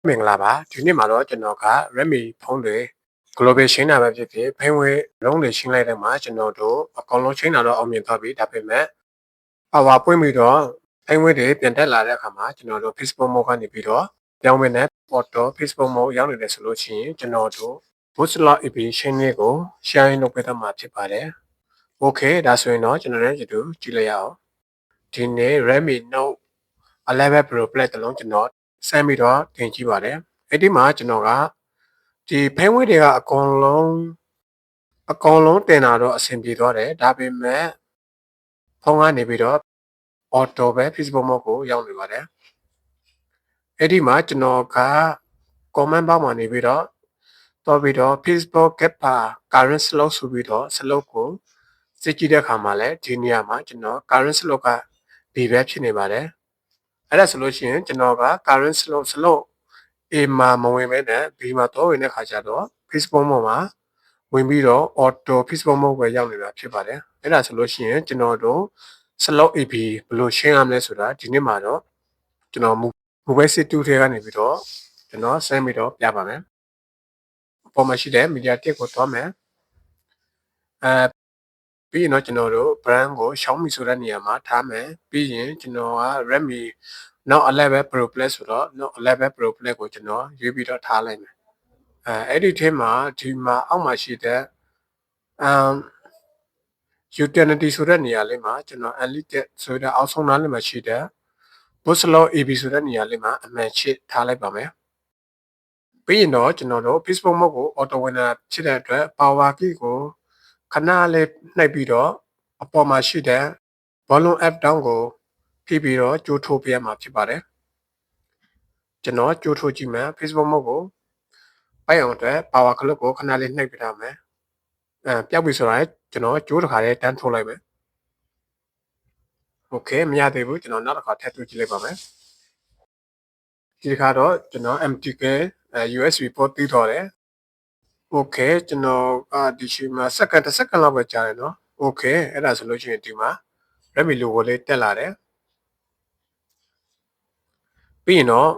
မင်္ဂလာပါဒီနေ့မှာတော့ကျွန်တော်က Redmi ဖုန်းတွေ global ရှင်းတာပဲဖြစ်ဖြစ်ဖိန်းဝဲလုံးတွေရှင်းလိုက်တဲ့မှာကျွန်တော်တို့အကောင်လုံးရှင်းတာတော့အောင်မြင်သွားပြီဒါပေမဲ့ power ပွင့်ပြီးတော့ဖိန်းဝဲတွေပြန်တက်လာတဲ့အခါမှာကျွန်တော်တို့ Facebook mode ကနေပြီးတော့ပြောင်းဝင်တဲ့ photo Facebook mode ရောက်နေတယ်ဆိုလို့ရှိရင်ကျွန်တော်တို့ Boost AP ရှင်းလေးကို share လုပ်ပေးတော့မှာဖြစ်ပါတယ် Okay ဒါဆိုရင်တော့ကျွန်တော်လည်းကြည့်လိုက်ရအောင်ဒီနေ့ Redmi Note 11 Pro Plus တလုံးကျွန်တော်စမ်းပြီးတော့တင်ကြည့်ပါတယ်အဲ့ဒီမှာကျွန်တော်ကဒီဖိန်းဝဲတွေကအကောင်လုံးတင်တာတော့အဆင်ပြေသွားတယ်ဒါပေမဲ့ဖုန်းကနေပြီးတော့ auto ပဲ Facebook mode ကိုရောက်နေပါတယ်အဲ့ဒီမှာကျွန်တော်က comment box မှာနေပြီးတော့တော့ပြီးတော့ Facebook Gapper current slot ဆိုပြီးတော့ slot ကိုစစ်ကြည့်တဲ့အခါမှာလည်းဒီနေရာမှာကျွန်တော် current slot က B ပဲဖြစ်နေပါတယ်အဲ့ဒါဆိုလို့ရှိရင်ကျွန်တော်က current slot A မှာမဝင်ပဲနဲ့ B မှာတော့ဝင်တဲ့ခါကျတော့ Facebook mode မှာဝင်ပြီးတော့ auto Facebook mode ပဲရောက်နေတာဖြစ်ပါတယ်အဲ့ဒါဆိုလို့ရှိရင်ကျွန်တော်တို့ slot AB ဘယ်လိုရှင်းရမလဲဆိုတာဒီနေ့မှာတော့ကျွန်တော် mobile set 2ထဲကနေပြီးတော့ကျွန်တော်ဆင်းပြီးတော့ပြပါမယ်အပေါ်မှာရှိတဲ့ media tip ကိုသွားမယ်ပြီးရင်တော့ကျွန်တော်တို့ brand ကို Xiaomi ဆိုတဲ့နေရာမှာထားမယ်ပြီးရင်ကျွန်တော်က Redmi Note 11 Pro Plus ဆိုတော့ Note 11 Pro Plus ကိုကျွန်တော်ရွေးပြီးတော့ထားလိုက်မယ်အဲ့ဒီထဲမှာဒီမှာအောက်မှာရှိတဲ့ utility ဆိုတဲ့နေရာလေးမှာကျွန်တော် unlimited ဆိုတဲ့အောက်ဆုံးနားလေးမှာရှိတဲ့ Boost AB ဆိုတဲ့နေရာလေးမှာအမှန်ချစ်ထားလိုက်ပါမယ်ပြီးရင်တော့ကျွန်တော်တို့ Facebook mode ကို auto winner ဖြစ်တဲ့အတွက် power key ကိုခဏလေးနှိပ်ပြီးတော့အပေါ်မှာရှိတဲ့ volume up down ကိုဖိပြီးတော့ကြိုးထိုးပြရမှာဖြစ်ပါတယ်ကျွန်တော်ကြိုးထိုးကြည့်မယ် Facebook mode ကိုပိုက်အောင်အတွက် power clock ကိုခဏလေးနှိပ်ပြထားမယ်ပျောက်ပြီဆိုတော့ကျွန်တော်ကြိုးတစ်ခါလေးတန်းထိုးလိုက်မယ် Okay မရသေးဘူးကျွန်တော်နောက်တစ်ခါထပ်ထိုးကြည့်လိုက်ပါမယ်ဒီတစ်ခါတော့ကျွန်တော် MTK USB port တီးထော်တယ် Okay ကျွန်တော်ဒီရှိမှာစက္ကန့်တစ်စက္ကန့်လောက်ပဲကြာတယ်နော် Okay အဲ့ဒါဆိုလို့ရှိရင်ဒီမှာ Redmi logo လေးတက်လာတယ်ပြီးရင်တော့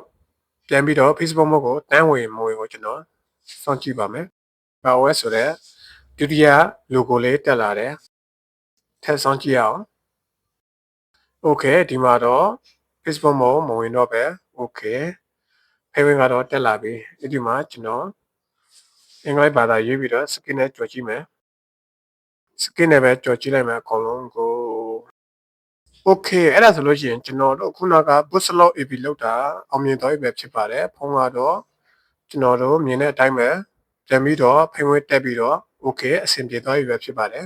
ပြန်ပြီးတော့ Facebook mode ကိုတန်းဝင်မဝင်ကိုကျွန်တော်စောင့်ကြည့်ပါမယ် iOS ဆိုတဲ့ဒုတိယ logo လေးတက်လာတယ်ထပ်စောင့်ကြည့်ရအောင် Okay ဒီမှာတော့ Facebook mode မဝင်တော့ပဲ Okay ဖိဝင်ကတော့တက်လာပြီအဲ့ဒီမှာကျွန်တော်အင်္ဂလိပ်ဘာသာရေးပြီးတော့ skin နဲ့ကြော်ကြည့်မယ် skin နဲ့ပဲကြော်ကြည့်လိုက်မယ်အကုန်လုံးကို Okay အဲ့ဒါဆိုလို့ရှိရင်ကျွန်တော်တို့ခုနက Boost AB လောက်တာအောင်မြင်သွားပြီပဲဖြစ်ပါတယ်ဖုန်းကတော့ကျွန်တော်တို့မြင်တဲ့အတိုင်းပဲပြန်ပြီးတော့ဖိဝင်တက်ပြီးတော့ Okay အဆင်ပြေသွားပြီပဲဖြစ်ပါတယ်